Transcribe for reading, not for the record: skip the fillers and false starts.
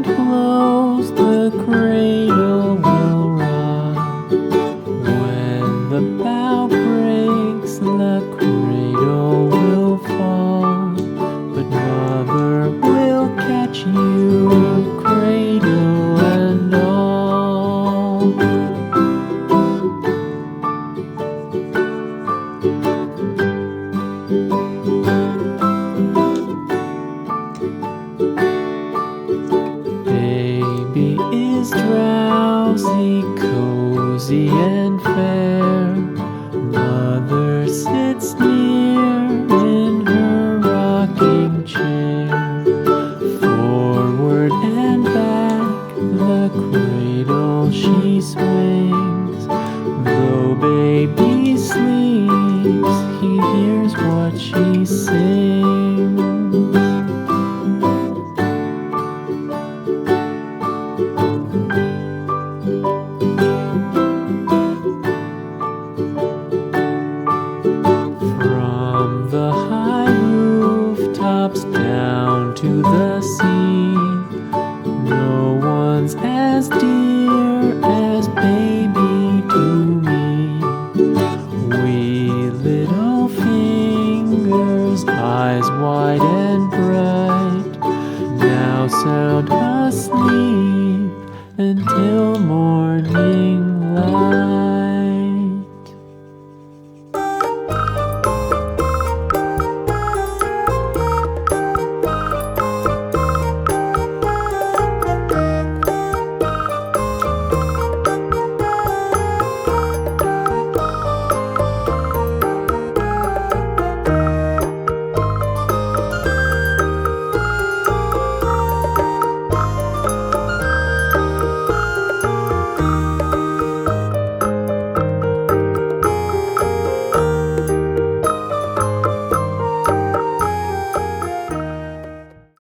wind blows, the cradle will rock. When the bough breaks, the cradle will fall. But mother will catch you, cradle and all. Baby is drowsy, cozy and fair. Mother sits near in her rocking chair. Forward and back, the cradle she swings. Though baby sleeps, he hears what she sings. From the high rooftops down to the sea, no one's as dear as baby to me. Wee little fingers, eyes wide and bright, now sound asleep until morning light.